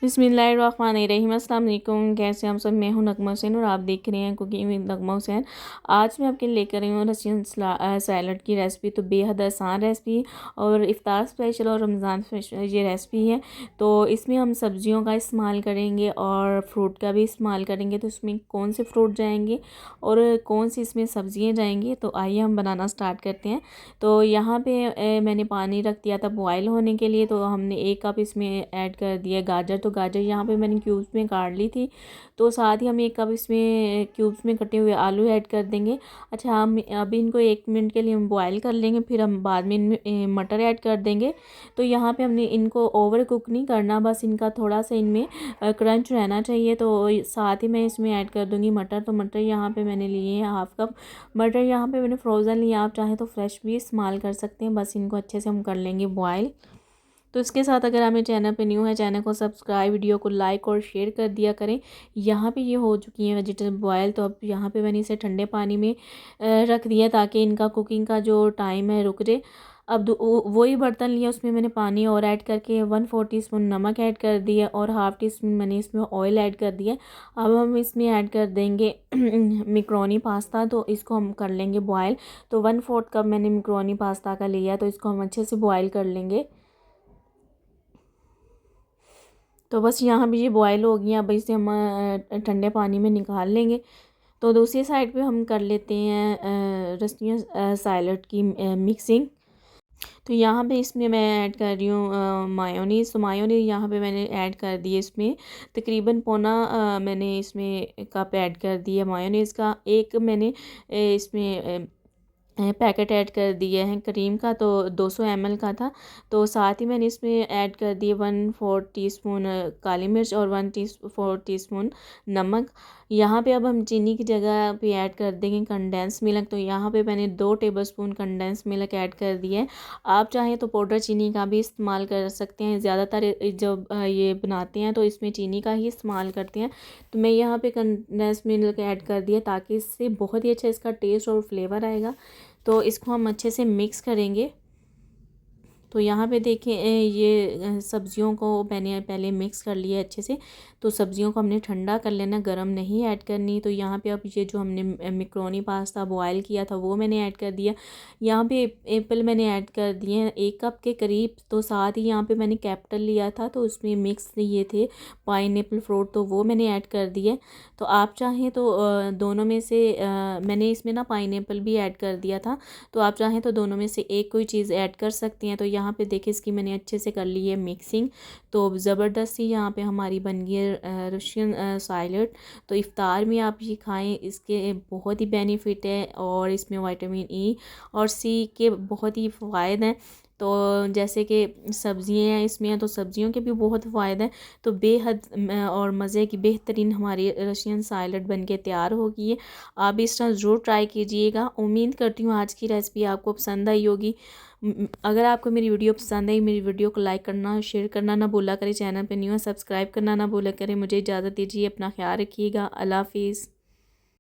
बिस्मिल्लाहिर्रहमानिर्रहीम। अस्सलाम वालेकुम। कैसे हम सब, मैं हूं नगमा हुसैन और आप देख रहे हैं कुकिंग विद नगमा हुसैन। आज मैं आपके लिए लेकर आई हूँ रशियन सैलड की रेसिपी। तो बेहद आसान रेसिपी और इफ्तार स्पेशल और रमज़ान स्पेशल ये रेसिपी है। तो इसमें हम सब्जियों का इस्तेमाल करेंगे और फ्रूट का भी इस्तेमाल करेंगे। तो इसमें कौन से फ्रूट जाएंगे और कौन सी इसमें सब्जियाँ जाएंगी, तो आइए हम बनाना स्टार्ट करते हैं। तो यहाँ पे मैंने पानी रख दिया था बॉयल होने के लिए। तो हमने 1 कप इसमें ऐड कर दिया गाजर। तो गाजर यहाँ पे मैंने क्यूब्स में काट ली थी। तो साथ ही हम 1 कप इसमें क्यूब्स में कटे हुए आलू ऐड कर देंगे। अच्छा, हम अभी इनको 1 मिनट के लिए हम बॉयल कर लेंगे, फिर हम बाद में इनमें मटर ऐड कर देंगे। तो यहाँ पे हमने इनको ओवर कुक नहीं करना, बस इनका थोड़ा सा इनमें क्रंच रहना चाहिए। तो साथ ही मैं इसमें ऐड कर दूँगी मटर। तो मटर यहाँ पे मैंने लिए हैं 1/2 कप। मटर यहाँ पे मैंने फ्रोज़न लिया, आप चाहें तो फ्रेश भी इस्तेमाल कर सकते हैं। बस इनको अच्छे से हम कर लेंगे बॉयल। तो इसके साथ अगर आप मेरे चैनल पे न्यू है, चैनल को सब्सक्राइब, वीडियो को लाइक और शेयर कर दिया करें। यहाँ पे ये हो चुकी हैं वेजिटेबल बॉयल। तो अब यहाँ पे मैंने इसे ठंडे पानी में रख दिया ताकि इनका कुकिंग का जो टाइम है रुक जाए। अब वही बर्तन लिया, उसमें मैंने पानी और ऐड करके 1/4 टीस्पून नमक ऐड कर दिया और 1/2 टीस्पून मैंने इसमें ऑयल ऐड कर दिया। अब हम इसमें ऐड कर देंगे मैक्रोनी पास्ता। तो इसको हम कर लेंगे बॉयल। तो 1/4 कप मैंने मैक्रोनी पास्ता का लिया, तो इसको हम अच्छे से बॉयल कर लेंगे। तो बस यहाँ भी ये बॉयल हो गई। अब इसे हम ठंडे पानी में निकाल लेंगे। तो दूसरी साइड पे हम कर लेते हैं रस्टियन सैलड की मिक्सिंग। तो यहाँ पे इसमें मैं ऐड कर रही हूँ मायोनीज़। तो मायोनीज़ यहाँ पे मैंने ऐड कर दी है इसमें तकरीबन पौना मैंने इसमें कप ऐड कर दिया मायोनीज़ का। एक मैंने इसमें पैकेट ऐड कर दिए हैं क्रीम का, तो 200 ml का था। तो साथ ही मैंने इसमें ऐड कर दिए 1/4 टीस्पून काली मिर्च और 1/4 टीस्पून नमक। यहाँ पे अब हम चीनी की जगह पे ऐड कर देंगे कंडेंस मिल्क। तो यहाँ पे मैंने 2 टेबलस्पून कंडेंस मिल्क ऐड कर दिए हैं। आप चाहें तो पाउडर चीनी का भी इस्तेमाल कर सकते हैं। ज़्यादातर जब ये बनाते हैं तो इसमें चीनी का ही इस्तेमाल करते हैं। तो मैं यहाँ पे कंडेंस मिल्क ऐड कर दिया ताकि इससे बहुत ही अच्छा इसका टेस्ट और फ्लेवर आएगा। तो इसको हम अच्छे से मिक्स करेंगे। तो यहाँ पे देखें ये सब्जियों को मैंने पहले मिक्स कर लिया अच्छे से। तो सब्जियों को हमने ठंडा कर लेना, गरम नहीं ऐड करनी। तो यहाँ पे अब ये जो हमने मैक्रोनी पास्ता बॉयल किया था वो मैंने ऐड कर दिया। यहाँ पे एप्पल मैंने ऐड कर दिए हैं 1 कप के करीब। तो साथ ही यहाँ पे मैंने कैप्टल लिया था, तो उसमें मिक्स ये थे पाइनएप्पल फ्रूट, तो वो मैंने ऐड कर दिए। तो आप चाहें तो दोनों में से मैंने इसमें ना पाइनएप्पल भी ऐड कर दिया था। तो आप चाहें तो दोनों में से एक कोई चीज़ ऐड कर सकती हैं। तो यहाँ पे देखिए इसकी मैंने अच्छे से कर ली है मिक्सिंग। तो ज़बरदस्त ही यहाँ पे हमारी बन गई है रशियन सैलड। तो इफ़्तार में आप ये खाएं, इसके बहुत ही बेनिफिट है और इसमें विटामिन ई और सी के बहुत ही फ़ायदे हैं। तो जैसे कि सब्जियां हैं इसमें हैं, तो सब्जियों के भी बहुत फ़ायदे हैं। तो बेहद और मज़े की बेहतरीन हमारी रशियन सैलड बन के तैयार हो गई है। आप इस तरह ज़रूर ट्राई कीजिएगा। उम्मीद करती हूँ आज की रेसिपी आपको पसंद आई होगी। अगर आपको मेरी वीडियो पसंद आई, मेरी वीडियो को लाइक करना, शेयर करना ना भूला करें। चैनल पे न्यू है, सब्सक्राइब करना ना भूला करें। मुझे इजाज़त दीजिए, अपना ख्याल रखिएगा। अल्लाह हाफिज़।